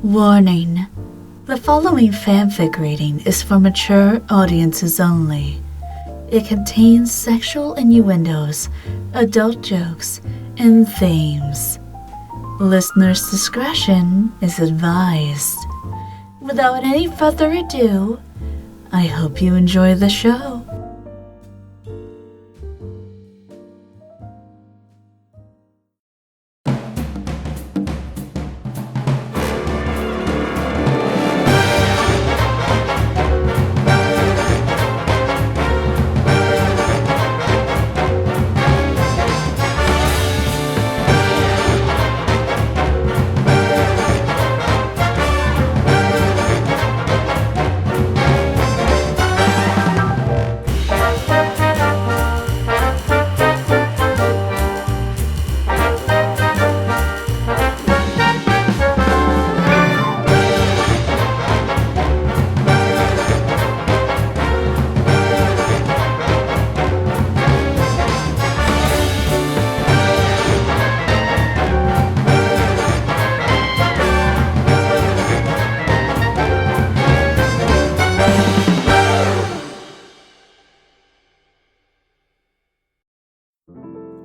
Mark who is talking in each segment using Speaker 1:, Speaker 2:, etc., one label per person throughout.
Speaker 1: Warning. The following fanfic reading is for mature audiences only. It contains sexual innuendos, adult jokes, and themes. Listener's discretion is advised. Without any further ado, I hope you enjoy the show.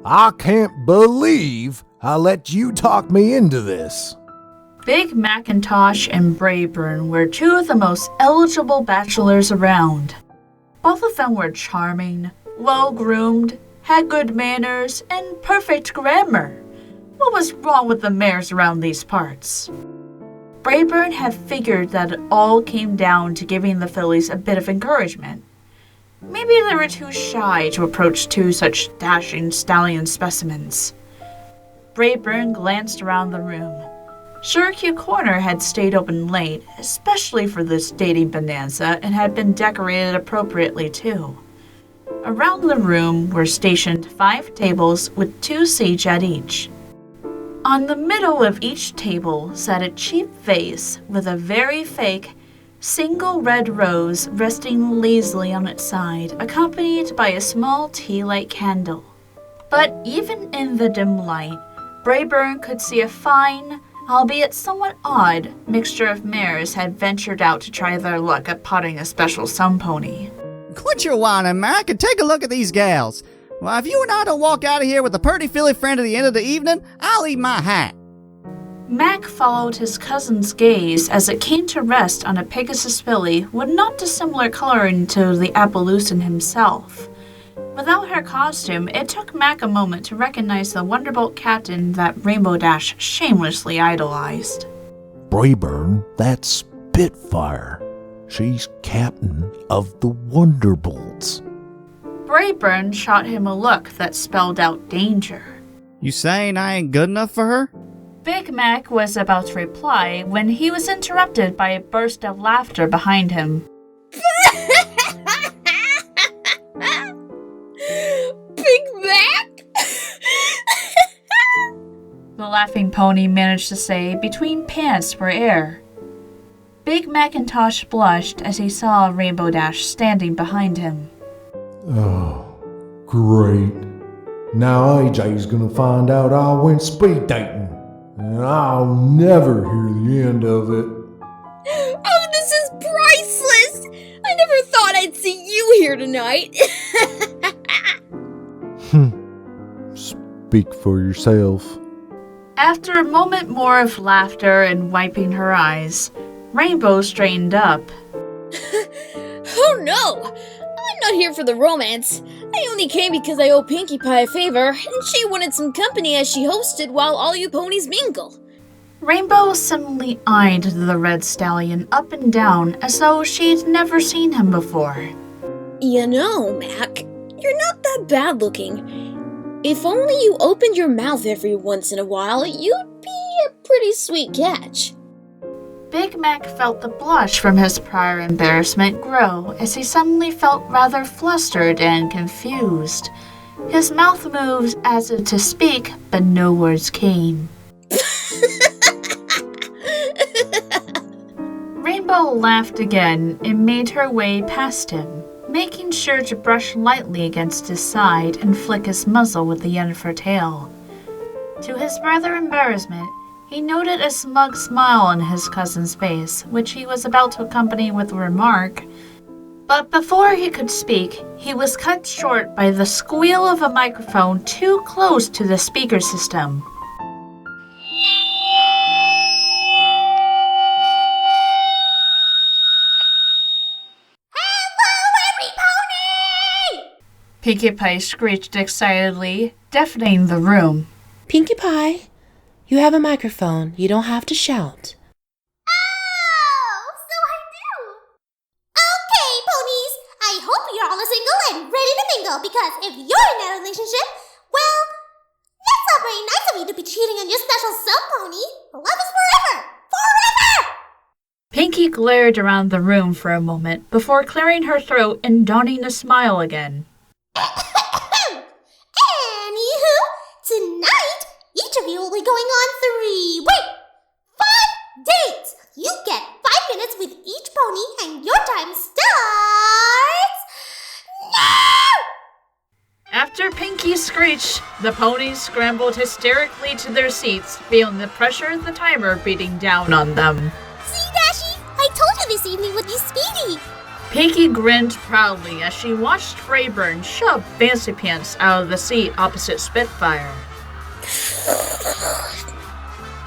Speaker 2: I can't believe I let you talk me into this.
Speaker 1: Big Macintosh and Braeburn were two of the most eligible bachelors around. Both of them were charming, well-groomed, had good manners, and perfect grammar. What was wrong with the mares around these parts? Braeburn had figured that it all came down to giving the fillies a bit of encouragement. Maybe they were too shy to approach two such dashing stallion specimens. Braeburn glanced around the room. Syracuse Corner had stayed open late, especially for this dating bonanza, and had been decorated appropriately too. Around the room were stationed 5 tables with 2 seats at each. On the middle of each table sat a cheap vase with a very fake single red rose resting lazily on its side, accompanied by a small tea-light candle. But even in the dim light, Braeburn could see a fine, albeit somewhat odd, mixture of mares had ventured out to try their luck at potting a special sun pony.
Speaker 3: Quit your whining, Mac, and take a look at these gals. Well, if you and I don't walk out of here with a purty filly friend at the end of the evening, I'll eat my hat.
Speaker 1: Mac followed his cousin's gaze as it came to rest on a Pegasus filly with not dissimilar coloring to the Appaloosan himself. Without her costume, it took Mac a moment to recognize the Wonderbolt captain that Rainbow Dash shamelessly idolized.
Speaker 2: Braeburn, that's Spitfire. She's captain of the Wonderbolts.
Speaker 1: Braeburn shot him a look that spelled out danger.
Speaker 3: You saying I ain't good enough for her?
Speaker 1: Big Mac was about to reply when he was interrupted by a burst of laughter behind him.
Speaker 4: Big Mac?
Speaker 1: The laughing pony managed to say between pants for air. Big Macintosh blushed as he saw Rainbow Dash standing behind him.
Speaker 2: Oh, great. Now AJ's gonna find out I went speed dating. And I'll never hear the end of it.
Speaker 4: Oh, this is priceless! I never thought I'd see you here tonight.
Speaker 2: Speak for yourself.
Speaker 1: After a moment more of laughter and wiping her eyes, Rainbow straightened up.
Speaker 4: Oh no! I'm not here for the romance. I only came because I owe Pinkie Pie a favor, and she wanted some company as she hosted while all you ponies mingle.
Speaker 1: Rainbow suddenly eyed the red stallion up and down as though she'd never seen him before.
Speaker 4: You know, Mac, you're not that bad looking. If only you opened your mouth every once in a while, you'd be a pretty sweet catch.
Speaker 1: Big Mac felt the blush from his prior embarrassment grow as he suddenly felt rather flustered and confused. His mouth moved as if to speak, but no words came. Rainbow laughed again and made her way past him, making sure to brush lightly against his side and flick his muzzle with the end of her tail. To his further embarrassment, He noted a smug smile on his cousin's face, which he was about to accompany with a remark. But before he could speak, he was cut short by the squeal of a microphone too close to the speaker system. Pinkie Pie screeched excitedly, deafening the room.
Speaker 5: Pinkie Pie, you have a microphone. You don't have to shout.
Speaker 6: Oh, so I do. Okay, ponies. I hope you're all single and ready to mingle, because if you're in a relationship, well, that's not very nice of you to be cheating on your special sub-pony. Love is forever. Forever!
Speaker 1: Pinkie glared around the room for a moment before clearing her throat and donning a smile again.
Speaker 6: Anywho, tonight, each of you will be going on 5 dates. You get 5 minutes with each pony, and your time starts now!
Speaker 1: After Pinkie screeched, the ponies scrambled hysterically to their seats, feeling the pressure of the timer beating down on them.
Speaker 6: See, Dashi? I told you this evening would be speedy.
Speaker 1: Pinkie grinned proudly as she watched Braeburn shove Fancy Pants out of the seat opposite Spitfire.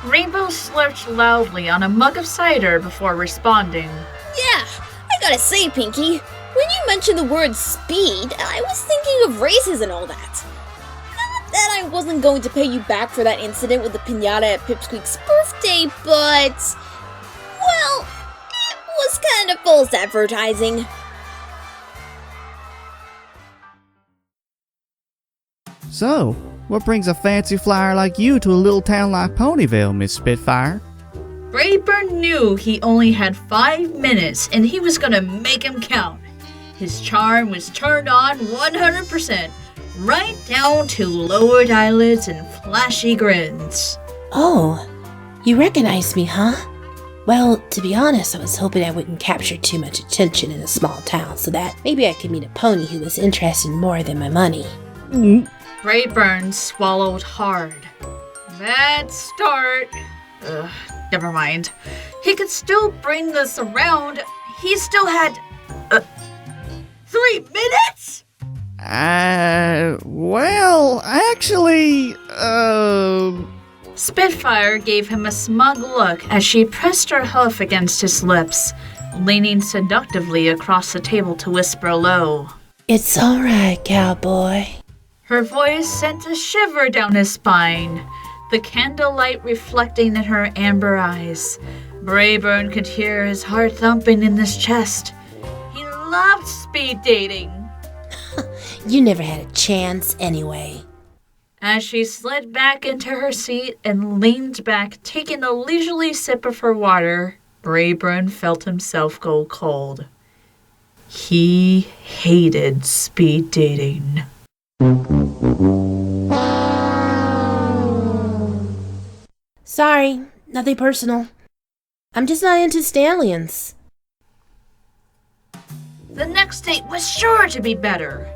Speaker 1: Rainbow slurped loudly on a mug of cider before responding.
Speaker 4: Yeah, I gotta say, Pinkie, when you mentioned the word speed, I was thinking of races and all that. Not that I wasn't going to pay you back for that incident with the piñata at Pipsqueak's birthday, but... well... was kind of false advertising.
Speaker 3: So, what brings a fancy flyer like you to a little town like Ponyville, Miss Spitfire?
Speaker 1: Braeburn knew he only had 5 minutes and he was gonna make him count. His charm was turned on 100%, right down to lowered eyelids and flashy grins.
Speaker 5: Oh, you recognize me, huh? Well, to be honest, I was hoping I wouldn't capture too much attention in a small town so that maybe I could meet a pony who was interested in more than my money.
Speaker 1: Braeburn swallowed hard. Bad start. Never mind. He could still bring this around. He still had... 3 minutes?
Speaker 3: Well, actually,
Speaker 1: Spitfire gave him a smug look as she pressed her hoof against his lips, leaning seductively across the table to whisper low.
Speaker 5: It's alright, cowboy.
Speaker 1: Her voice sent a shiver down his spine, the candlelight reflecting in her amber eyes. Braeburn could hear his heart thumping in his chest. He loved speed dating.
Speaker 5: You never had a chance anyway.
Speaker 1: As she slid back into her seat and leaned back, taking a leisurely sip of her water, Braeburn felt himself go cold. He hated speed dating.
Speaker 5: Sorry, nothing personal. I'm just not into stallions.
Speaker 1: The next date was sure to be better.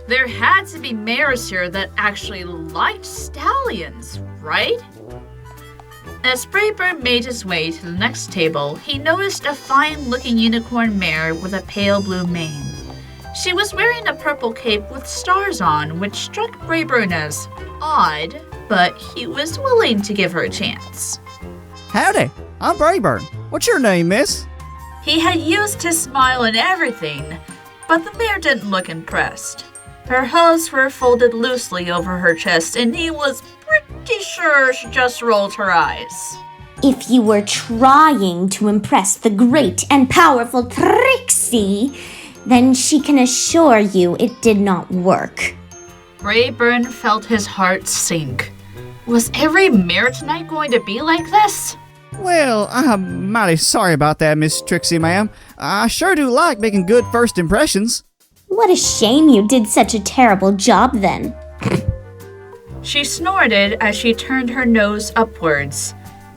Speaker 1: There had to be mares here that actually liked stallions, right? As Braeburn made his way to the next table, he noticed a fine-looking unicorn mare with a pale blue mane. She was wearing a purple cape with stars on, which struck Braeburn as odd, but he was willing to give her a chance.
Speaker 3: Howdy, I'm Braeburn. What's your name, miss?
Speaker 1: He had used his smile and everything, but the mare didn't look impressed. Her hooves were folded loosely over her chest, and he was pretty sure she just rolled her eyes.
Speaker 7: If you were trying to impress the great and powerful Trixie, then she can assure you it did not work.
Speaker 1: Braeburn felt his heart sink. Was every mare tonight going to be like this?
Speaker 3: Well, I'm mighty sorry about that, Miss Trixie, ma'am. I sure do like making good first impressions.
Speaker 7: What a shame you did such a terrible job then.
Speaker 1: She snorted as she turned her nose upwards.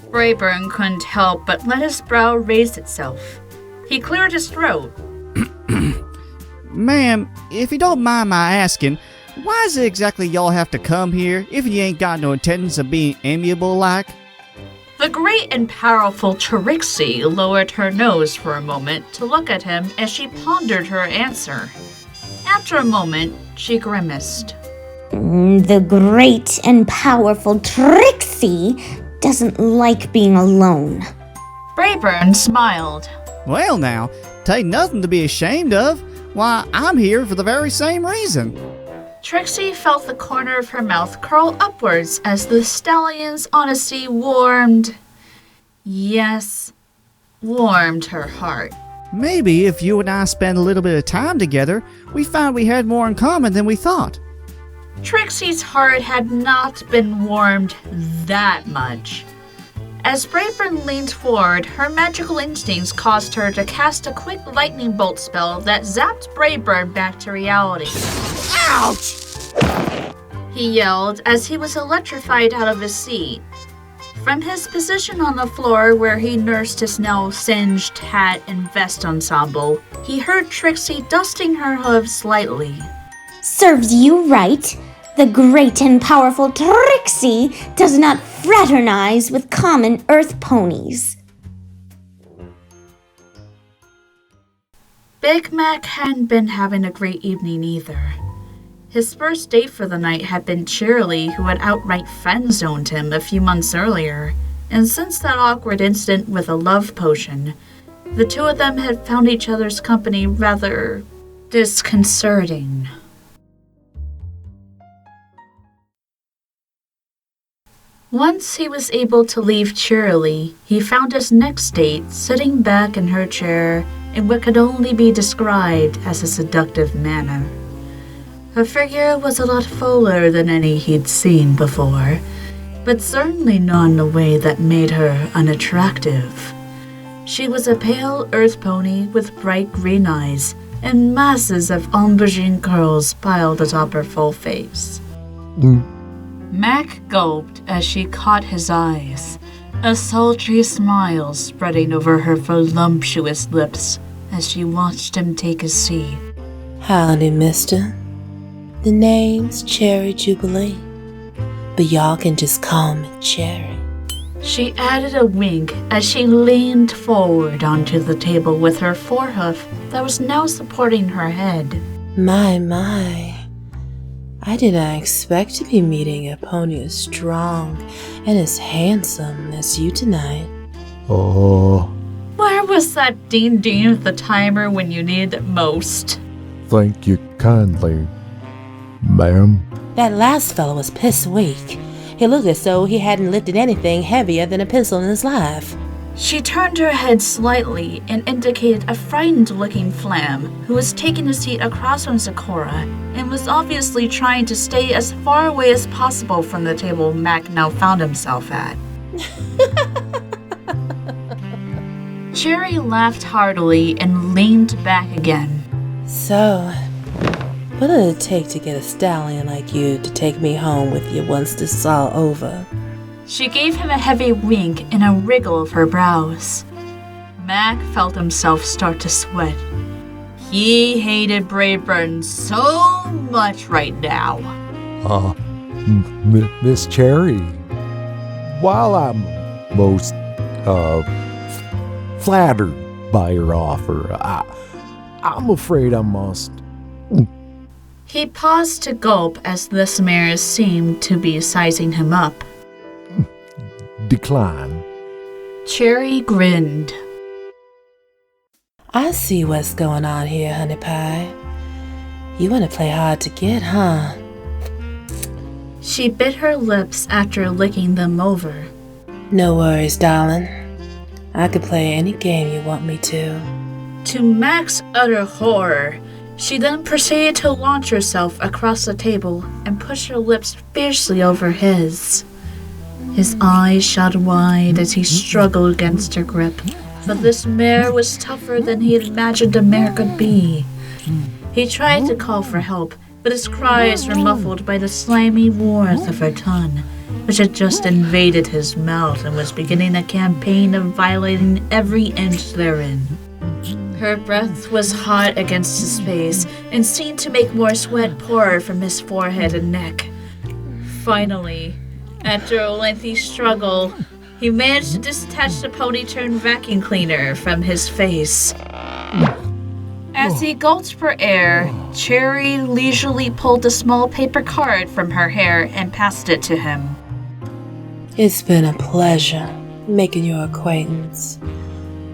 Speaker 1: Braeburn couldn't help but let his brow raise itself. He cleared his throat.
Speaker 3: Ma'am, if you don't mind my asking, why is it exactly y'all have to come here if you ain't got no intentions of being amiable like?
Speaker 1: The The great and powerful Trixie lowered her nose for a moment to look at him as she pondered her answer. After a moment, she grimaced.
Speaker 7: The great and powerful Trixie doesn't like being alone.
Speaker 1: Braeburn smiled.
Speaker 3: Well now, tain't nothing to be ashamed of. Why, I'm here for the very same reason.
Speaker 1: Trixie felt the corner of her mouth curl upwards as the stallion's honesty warmed her heart.
Speaker 3: Maybe if you and I spend a little bit of time together, we found we had more in common than we thought.
Speaker 1: Trixie's heart had not been warmed that much. As Braeburn leaned forward, her magical instincts caused her to cast a quick lightning bolt spell that zapped Braeburn back to reality.
Speaker 3: Ouch!
Speaker 1: He yelled as he was electrified out of his seat. From his position on the floor where he nursed his now singed hat and vest ensemble, he heard Trixie dusting her hooves slightly.
Speaker 7: Serves you right. The great and powerful Trixie does not fraternize with common earth ponies.
Speaker 1: Big Mac hadn't been having a great evening either. His first date for the night had been Cheerily, who had outright friend-zoned him a few months earlier, and since that awkward incident with a love potion, the two of them had found each other's company rather disconcerting. Once he was able to leave cheerily, he found his next date sitting back in her chair in what could only be described as a seductive manner. Her figure was a lot fuller than any he'd seen before, but certainly not in a way that made her unattractive. She was a pale earth pony with bright green eyes and masses of aubergine curls piled atop her full face. Mac gulped as she caught his eyes, a sultry smile spreading over her voluptuous lips as she watched him take his seat.
Speaker 5: Howdy, mister. The name's Cherry Jubilee, but y'all can just call me Cherry.
Speaker 1: She added a wink as she leaned forward onto the table with her forehoof that was now supporting her head.
Speaker 5: My. I did not expect to be meeting a pony as strong and as handsome as you tonight.
Speaker 2: Oh,
Speaker 1: Where was that ding-ding of the timer when you needed it most?
Speaker 2: thank you kindly, ma'am.
Speaker 5: That last fellow was piss weak. He looked as though he hadn't lifted anything heavier than a pencil in his life.
Speaker 1: She turned her head slightly and indicated a frightened-looking Flam, who was taking a seat across from Sakura and was obviously trying to stay as far away as possible from the table Mac now found himself at. Cherry laughed heartily and leaned back again.
Speaker 5: So, what'll it take to get a stallion like you to take me home with you once this is all over?
Speaker 1: She gave him a heavy wink and a wriggle of her brows. Mac felt himself start to sweat. He hated Braeburn so much right now.
Speaker 2: Miss Cherry, while I'm most, flattered by your offer, I'm afraid I must.
Speaker 1: He paused to gulp as this mare seemed to be sizing him up.
Speaker 2: Decline.
Speaker 1: Cherry grinned.
Speaker 5: I see what's going on here, honey pie. You want to play hard to get, huh?
Speaker 1: She bit her lips after licking them over.
Speaker 5: No worries, darling. I could play any game you want me to.
Speaker 1: To Mac's utter horror, she then proceeded to launch herself across the table and push her lips fiercely over his. His eyes shot wide as he struggled against her grip, but this mare was tougher than he had imagined a mare could be. He tried to call for help, but his cries were muffled by the slimy warmth of her tongue, which had just invaded his mouth and was beginning a campaign of violating every inch therein. Her breath was hot against his face and seemed to make more sweat pour from his forehead and neck. Finally, after a lengthy struggle, He managed to detach the pony-turned vacuum cleaner from his face. As he gulped for air, Cherry leisurely pulled a small paper card from her hair and passed it to him.
Speaker 5: It's been a pleasure making your acquaintance.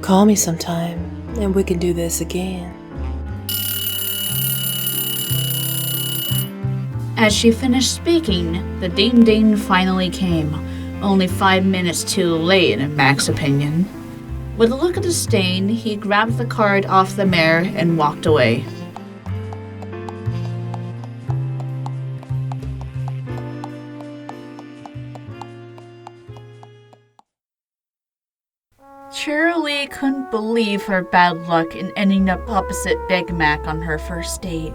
Speaker 5: Call me sometime, and we can do this again.
Speaker 1: As she finished speaking, the ding-ding finally came, only 5 minutes too late in Mac's opinion. With a look at the stain, he grabbed the card off the mare and walked away. Shirley couldn't believe her bad luck in ending up opposite Big Mac on her first date.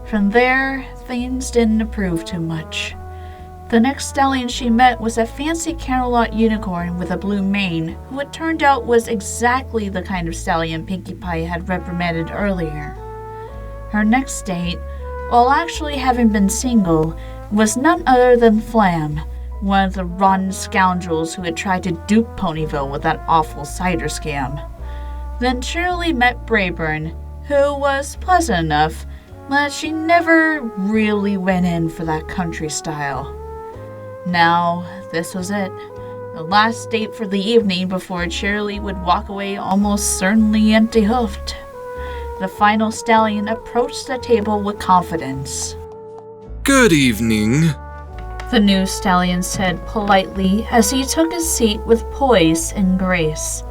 Speaker 1: From there, things didn't improve too much. The next stallion she met was a fancy Camelot unicorn with a blue mane, who it turned out was exactly the kind of stallion Pinkie Pie had reprimanded earlier. Her next date, while actually having been single, was none other than Flam, one of the rotten scoundrels who had tried to dupe Ponyville with that awful cider scam. Then Shirley met Braeburn, who was pleasant enough, but she never really went in for that country style. Now, this was it. The last date for the evening before Shirley would walk away almost certainly empty-hoofed. The final stallion approached the table with confidence.
Speaker 8: Good evening.
Speaker 1: The new stallion said politely as he took his seat with poise and grace.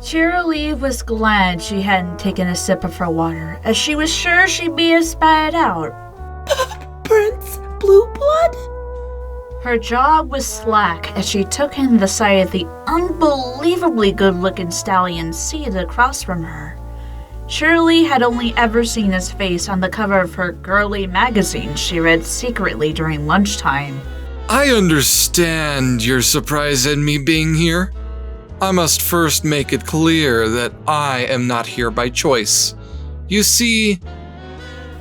Speaker 1: Shirley was glad she hadn't taken a sip of her water, as she was sure she'd be spat out.
Speaker 5: Prince Blue Blood?
Speaker 1: Her jaw was slack as she took in the sight of the unbelievably good-looking stallion seated across from her. Shirley had only ever seen his face on the cover of her girly magazine she read secretly during lunchtime.
Speaker 8: I understand your surprise at me being here. I must first make it clear that I am not here by choice. You see,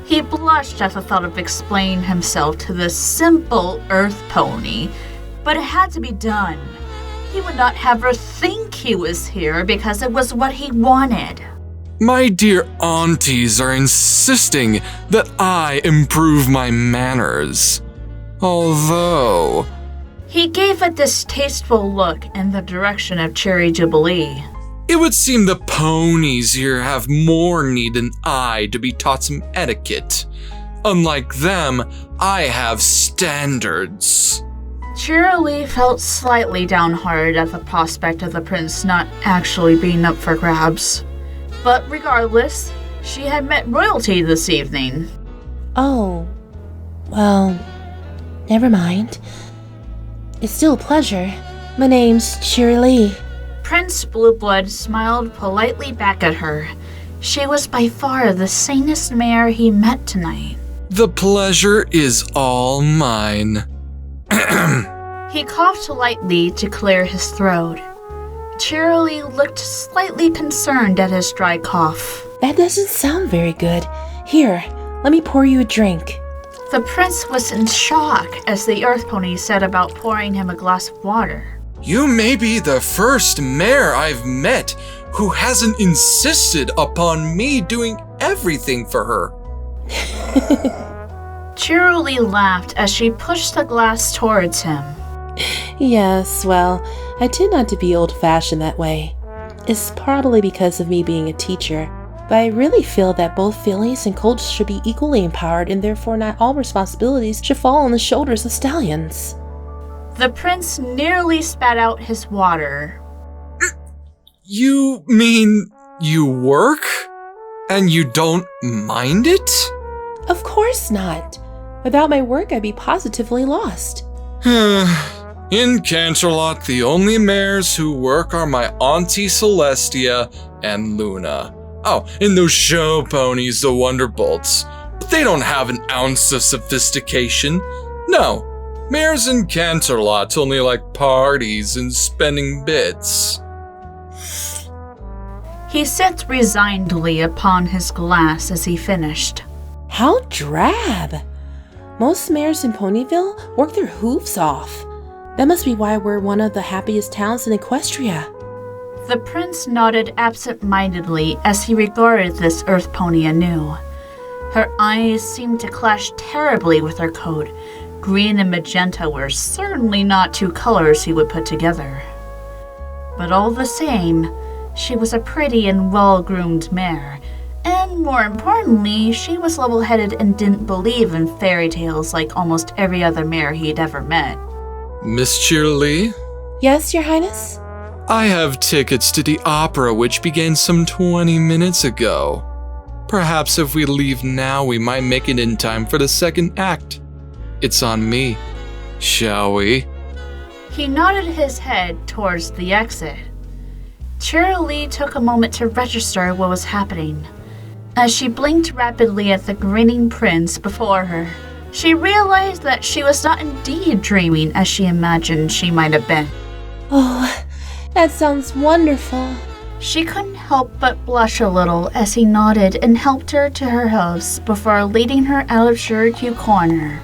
Speaker 1: He blushed at the thought of explaining himself to this simple earth pony, but it had to be done. He would not have her think he was here because it was what he wanted.
Speaker 8: my dear aunties are insisting that I improve my manners. Although,
Speaker 1: He gave a distasteful look in the direction of Cherry Jubilee.
Speaker 8: it would seem the ponies here have more need than I to be taught some etiquette. Unlike them, I have standards.
Speaker 1: Shirley felt slightly downhearted at the prospect of the prince not actually being up for grabs. But regardless, she had met royalty this evening.
Speaker 5: Oh, well, never mind. It's still a pleasure. My name's Shirley.
Speaker 1: Prince Blueblood smiled politely back at her. She was by far the sanest mare he met tonight.
Speaker 8: The pleasure is all mine.
Speaker 1: He coughed lightly to clear his throat. Shirley looked slightly concerned at his dry cough.
Speaker 5: That doesn't sound very good. Here, let me pour you a drink.
Speaker 1: The prince was in shock as the earth pony set about pouring him a glass of water.
Speaker 8: You may be the first mare I've met who hasn't insisted upon me doing everything for her.
Speaker 1: Shirley laughed as she pushed the glass towards him.
Speaker 5: Yes, well, I tend not to be old-fashioned that way. It's partly because of me being a teacher, but I really feel that both fillies and colts should be equally empowered, and therefore not all responsibilities should fall on the shoulders of stallions.
Speaker 1: The prince nearly spat out his water.
Speaker 8: You mean you work? And you don't mind it?
Speaker 5: Of course not. Without my work, I'd be positively lost.
Speaker 8: In Canterlot, the only mares who work are my Auntie Celestia and Luna. Oh, and those show ponies, the Wonderbolts. But they don't have an ounce of sophistication. No, mares in Canterlot only like parties and spending bits.
Speaker 1: He sipped resignedly upon his glass as he finished.
Speaker 5: How drab! Most mares in Ponyville work their hooves off. That must be why we're one of the happiest towns in Equestria.
Speaker 1: The prince nodded absent-mindedly as he regarded this earth pony anew. Her eyes seemed to clash terribly with her coat. Green and magenta were certainly not two colors he would put together. But all the same, she was a pretty and well-groomed mare, and more importantly, she was level-headed and didn't believe in fairy tales like almost every other mare he'd ever met.
Speaker 8: Miss Cheerly?
Speaker 5: Yes, Your Highness?
Speaker 8: I have tickets to the opera which began some 20 minutes ago. Perhaps if we leave now, we might make it in time for the second act. It's on me. Shall we?
Speaker 1: He nodded his head towards the exit. Cheerily took a moment to register what was happening. As she blinked rapidly at the grinning prince before her, she realized that she was not indeed dreaming as she imagined she might have been.
Speaker 5: Oh, that sounds wonderful.
Speaker 1: She couldn't help but blush a little as he nodded and helped her to her house before leading her out of Shirikyu Corner.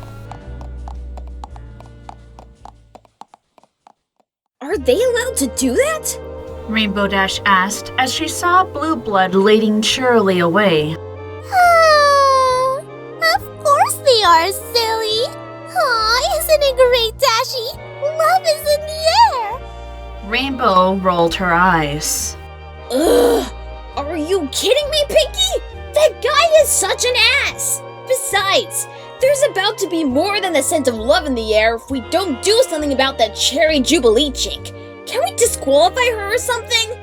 Speaker 4: Are they allowed to do that?
Speaker 1: Rainbow Dash asked as she saw Blue Blood leading Shirley away.
Speaker 6: Of course they are, silly. Aw, isn't it great, Dashy? Love is in the air.
Speaker 1: Rainbow rolled her eyes.
Speaker 4: Ugh! Are you kidding me, Pinky? That guy is such an ass! Besides, there's about to be more than the scent of love in the air if we don't do something about that Cherry Jubilee chick. Can we disqualify her or something?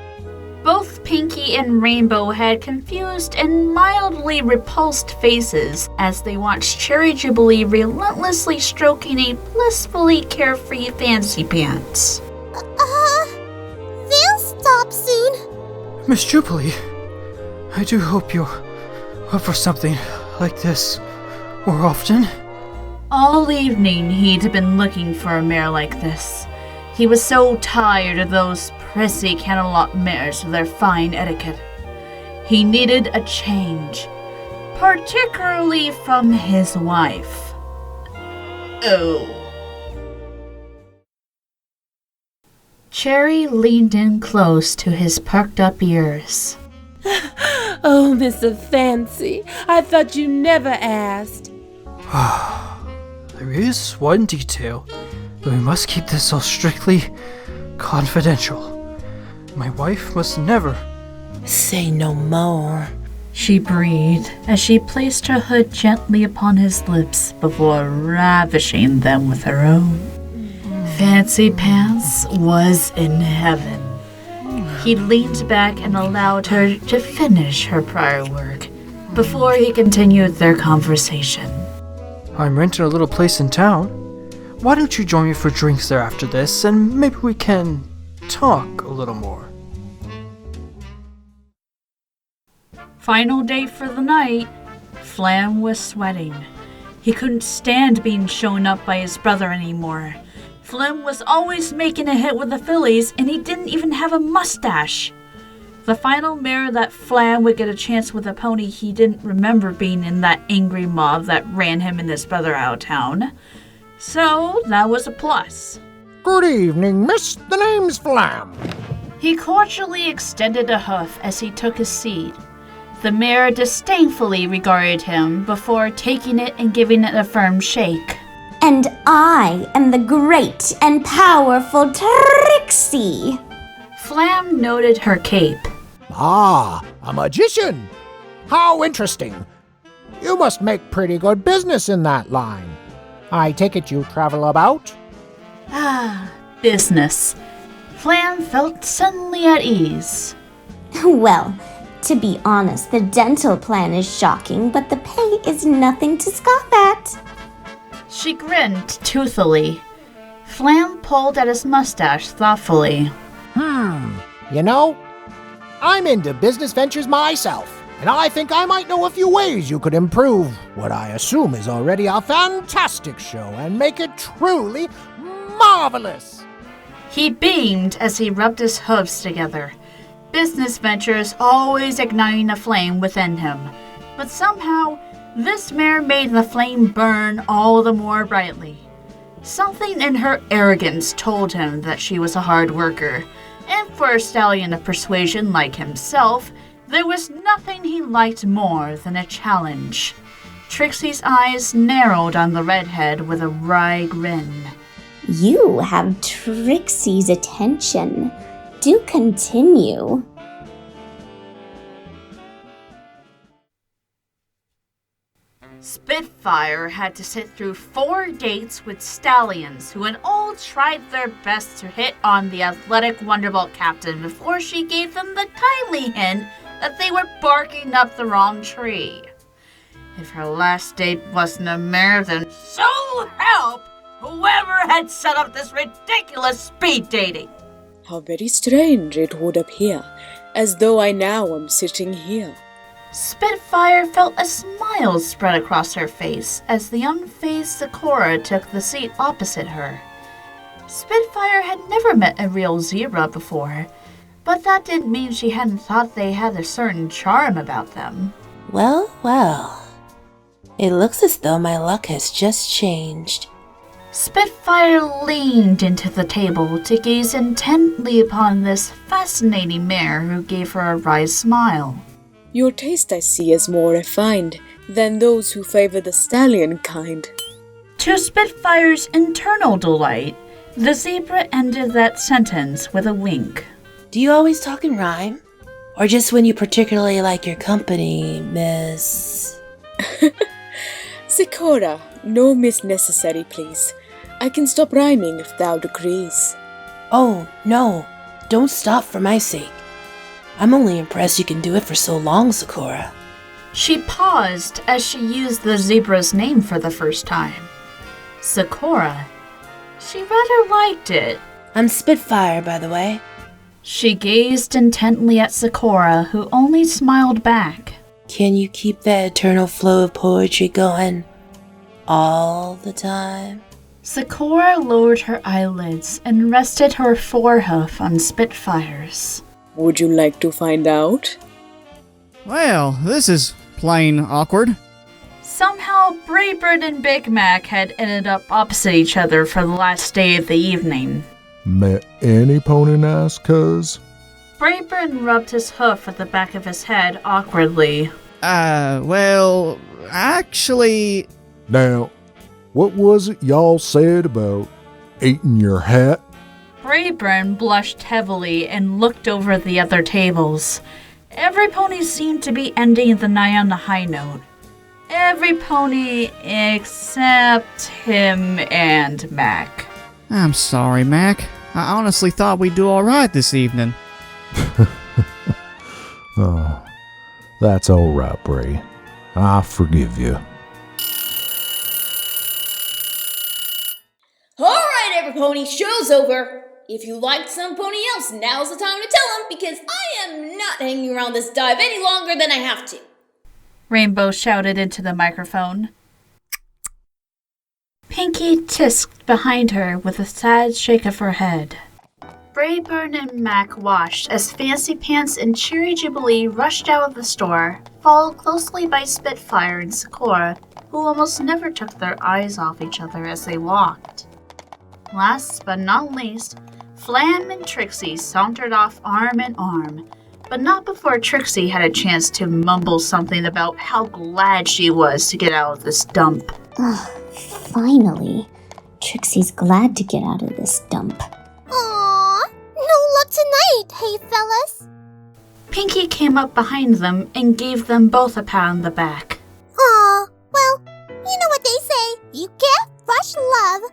Speaker 1: Both Pinky and Rainbow had confused and mildly repulsed faces as they watched Cherry Jubilee relentlessly stroking a blissfully carefree fancy pants.
Speaker 6: They'll stop soon.
Speaker 9: Miss Jubilee, I do hope you're up for something like this more often.
Speaker 1: All evening he'd been looking for a mare like this. He was so tired of those prissy Canterlot mares with their fine etiquette. He needed a change, particularly from his wife. Oh. Cherry leaned in close to his perked-up ears.
Speaker 5: Oh, Mr. Fancy, I thought you never asked.
Speaker 9: There is one detail, but we must keep this all strictly confidential. My wife must never...
Speaker 5: Say no more.
Speaker 1: She breathed as she placed her hood gently upon his lips before ravishing them with her own. Fancy Pants was in heaven. He leaned back and allowed her to finish her prior work before he continued their conversation.
Speaker 9: I'm renting a little place in town. Why don't you join me for drinks there after this, and maybe we can talk a little more.
Speaker 1: Final day for the night. Flam was sweating. He couldn't stand being shown up by his brother anymore. Flam was always making a hit with the fillies, and he didn't even have a mustache. The final mare that Flam would get a chance with a pony he didn't remember being in that angry mob that ran him and his brother out of town. So that was a plus.
Speaker 10: Good evening, miss. The name's Flam.
Speaker 1: He cordially extended a hoof as he took his seat. The mare disdainfully regarded him before taking it and giving it a firm shake.
Speaker 7: And I am the great and powerful Trixie.
Speaker 1: Flam noted her cape.
Speaker 10: Ah, a magician. How interesting. You must make pretty good business in that line. I take it you travel about?
Speaker 1: Ah, business. Flam felt suddenly at ease.
Speaker 7: Well, to be honest, the dental plan is shocking, but the pay is nothing to scoff at.
Speaker 1: She grinned toothily. Flam pulled at his mustache thoughtfully.
Speaker 10: You know, I'm into business ventures myself, and I think I might know a few ways you could improve what I assume is already a fantastic show and make it truly marvelous.
Speaker 1: He beamed as he rubbed his hooves together. Business ventures always igniting a flame within him. But somehow, this mare made the flame burn all the more brightly. Something in her arrogance told him that she was a hard worker, and for a stallion of persuasion like himself, there was nothing he liked more than a challenge. Trixie's eyes narrowed on the redhead with a wry grin.
Speaker 7: You have Trixie's attention. Do continue.
Speaker 1: Spitfire had to sit through 4 dates with stallions who had all tried their best to hit on the athletic Wonderbolt captain before she gave them the kindly hint that they were barking up the wrong tree. If her last date wasn't a mare, then so help whoever had set up this ridiculous speed dating.
Speaker 11: How very strange it would appear, as though I now am sitting here.
Speaker 1: Spitfire felt a smile spread across her face as the unfazed Sakura took the seat opposite her. Spitfire had never met a real zebra before, but that didn't mean she hadn't thought they had a certain charm about them.
Speaker 5: Well, well. It looks as though my luck has just changed.
Speaker 1: Spitfire leaned into the table to gaze intently upon this fascinating mare who gave her a wry smile.
Speaker 11: Your taste, I see, is more refined than those who favor the stallion kind.
Speaker 1: To Spitfire's internal delight, the zebra ended that sentence with a wink.
Speaker 5: Do you always talk in rhyme? Or just when you particularly like your company, Miss...
Speaker 11: Sakura, no miss necessary, please. I can stop rhyming if thou decrees.
Speaker 5: Oh, no. Don't stop for my sake. I'm only impressed you can do it for so long, Sakura.
Speaker 1: She paused as she used the zebra's name for the first time. Sakura. She rather liked it.
Speaker 5: I'm Spitfire, by the way.
Speaker 1: She gazed intently at Sakura, who only smiled back.
Speaker 5: Can you keep that eternal flow of poetry going all the time?
Speaker 1: Sakura lowered her eyelids and rested her forehoof on Spitfire's.
Speaker 11: Would you like to find out?
Speaker 3: Well, this is plain awkward.
Speaker 1: Somehow, Braeburn and Big Mac had ended up opposite each other for the last day of the evening.
Speaker 2: Met any pony nice, cuz?
Speaker 1: Braeburn rubbed his hoof at the back of his head awkwardly.
Speaker 3: Well, actually...
Speaker 2: Now, what was it y'all said about eating your hat?
Speaker 1: Braeburn blushed heavily and looked over the other tables. Every pony seemed to be ending the night on a high note. Every pony except him and Mac.
Speaker 3: I'm sorry, Mac. I honestly thought we'd do alright this evening.
Speaker 2: Oh, that's all right, Bray. I forgive you.
Speaker 4: Alright, every pony, show's over. If you liked some pony else, now's the time to tell them, because I am not hanging around this dive any longer than I have to.
Speaker 1: Rainbow shouted into the microphone. Pinky tisked behind her with a sad shake of her head. Braeburn and Mac watched as Fancy Pants and Cherry Jubilee rushed out of the store, followed closely by Spitfire and Sakura, who almost never took their eyes off each other as they walked. Last but not least, Flam and Trixie sauntered off arm in arm, but not before Trixie had a chance to mumble something about how glad she was to get out of this dump.
Speaker 7: Ugh, finally. Trixie's glad to get out of this dump.
Speaker 6: Aww, no luck tonight, hey fellas.
Speaker 1: Pinky came up behind them and gave them both a pat on the back.
Speaker 6: Aw, well, you know what they say, you can't rush love.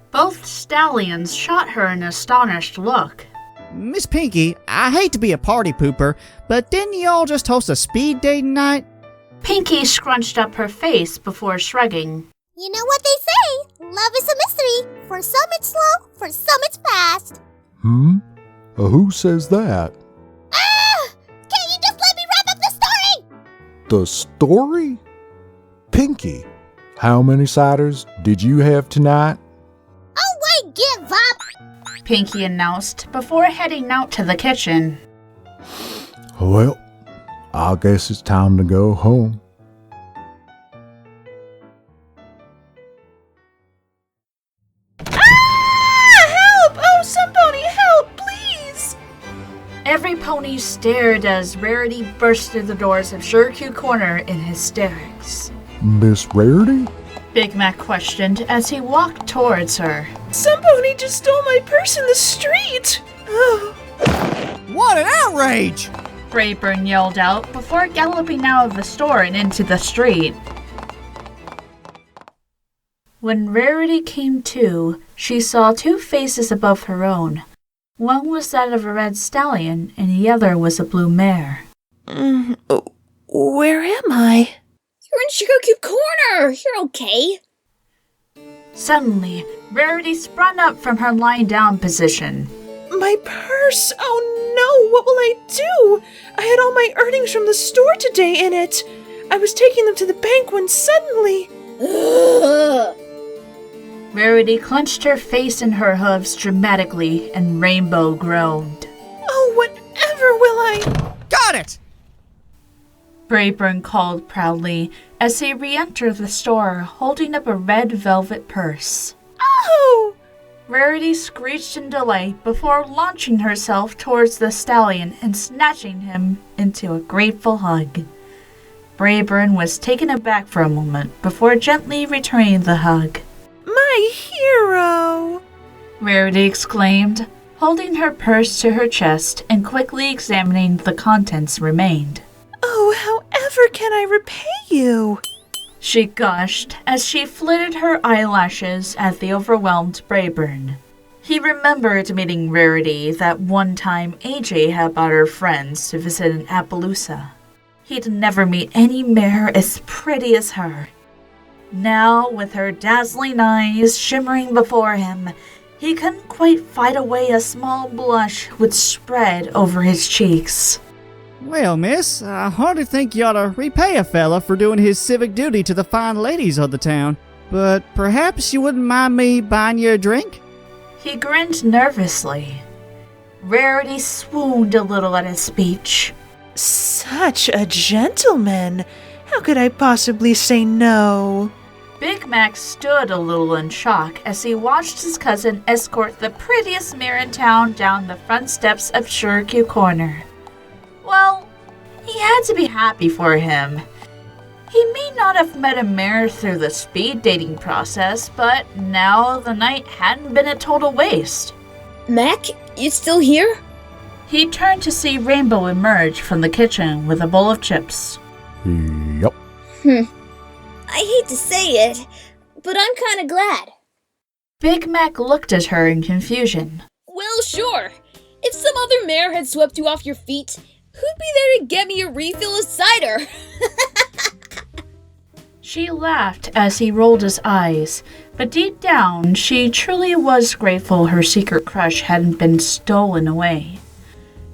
Speaker 1: Both stallions shot her an astonished look.
Speaker 3: Miss Pinky, I hate to be a party pooper, but didn't y'all just host a speed dating night?
Speaker 1: Pinky scrunched up her face before shrugging.
Speaker 6: You know what they say, love is a mystery. For some it's slow, for some it's fast.
Speaker 2: Who says that?
Speaker 6: Ah! Can't you just let me wrap up the story?
Speaker 2: The story? Pinky, how many ciders did you have tonight?
Speaker 6: Oh, I give up.
Speaker 1: Pinky announced before heading out to the kitchen.
Speaker 2: Well, I guess it's time to go home.
Speaker 1: Every pony stared as Rarity burst through the doors of Sugarcube Corner in hysterics.
Speaker 2: Miss Rarity?
Speaker 1: Big Mac questioned as he walked towards her.
Speaker 12: Some pony just stole my purse in the street! Oh.
Speaker 3: What an outrage!
Speaker 1: Braeburn yelled out before galloping out of the store and into the street. When Rarity came to, she saw two faces above her own. One was that of a red stallion, and the other was a blue mare.
Speaker 12: Where am I?
Speaker 4: You're in Sugarcube Corner! You're okay.
Speaker 1: Suddenly, Rarity sprung up from her lying down position.
Speaker 12: My purse! Oh no, what will I do? I had all my earnings from the store today in it. I was taking them to the bank when suddenly...
Speaker 4: Ugh.
Speaker 1: Rarity clenched her face in her hooves dramatically, and Rainbow groaned.
Speaker 12: Oh, whatever will I...
Speaker 3: Got it!
Speaker 1: Braeburn called proudly as he re-entered the store, holding up a red velvet purse.
Speaker 12: Oh!
Speaker 1: Rarity screeched in delight before launching herself towards the stallion and snatching him into a grateful hug. Braeburn was taken aback for a moment before gently returning the hug.
Speaker 12: My hero!
Speaker 1: Rarity exclaimed, holding her purse to her chest and quickly examining the contents remained.
Speaker 12: Oh, however can I repay you?
Speaker 1: She gushed as she flitted her eyelashes at the overwhelmed Braeburn. He remembered meeting Rarity that one time AJ had brought her friends to visit in Appaloosa. He'd never meet any mare as pretty as her. Now, with her dazzling eyes shimmering before him, he couldn't quite fight away a small blush which spread over his cheeks.
Speaker 3: Well, miss, I hardly think you ought to repay a fella for doing his civic duty to the fine ladies of the town. But perhaps you wouldn't mind me buying you a drink?
Speaker 1: He grinned nervously. Rarity swooned a little at his speech.
Speaker 12: Such a gentleman! How could I possibly say no?
Speaker 1: Big Mac stood a little in shock as he watched his cousin escort the prettiest mare in town down the front steps of Sugarcube Corner. Well, he had to be happy for him. He may not have met a mare through the speed dating process, but now the night hadn't been a total waste.
Speaker 4: Mac, you still here?
Speaker 1: He turned to see Rainbow emerge from the kitchen with a bowl of chips.
Speaker 2: Yup.
Speaker 4: I hate to say it, but I'm kinda glad.
Speaker 1: Big Mac looked at her in confusion.
Speaker 4: Well, sure. If some other mare had swept you off your feet, who'd be there to get me a refill of cider?
Speaker 1: She laughed as he rolled his eyes, but deep down, she truly was grateful her secret crush hadn't been stolen away.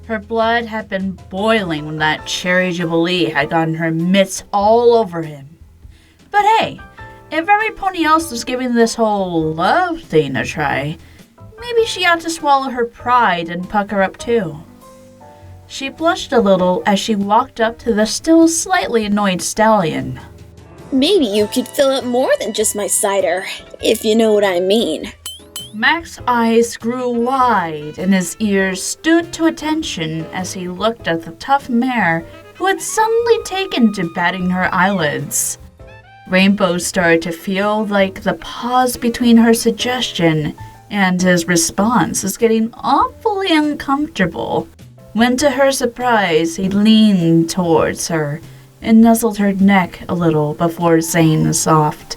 Speaker 1: Her blood had been boiling when that cherry jubilee had gotten her mitts all over him. But hey, if every pony else was giving this whole love thing a try, maybe she ought to swallow her pride and pucker up too. She blushed a little as she walked up to the still slightly annoyed stallion.
Speaker 4: Maybe you could fill up more than just my cider, if you know what I mean.
Speaker 1: Mac's eyes grew wide and his ears stood to attention as he looked at the tough mare who had suddenly taken to batting her eyelids. Rainbow started to feel like the pause between her suggestion and his response was getting awfully uncomfortable, when to her surprise he leaned towards her and nuzzled her neck a little before saying soft,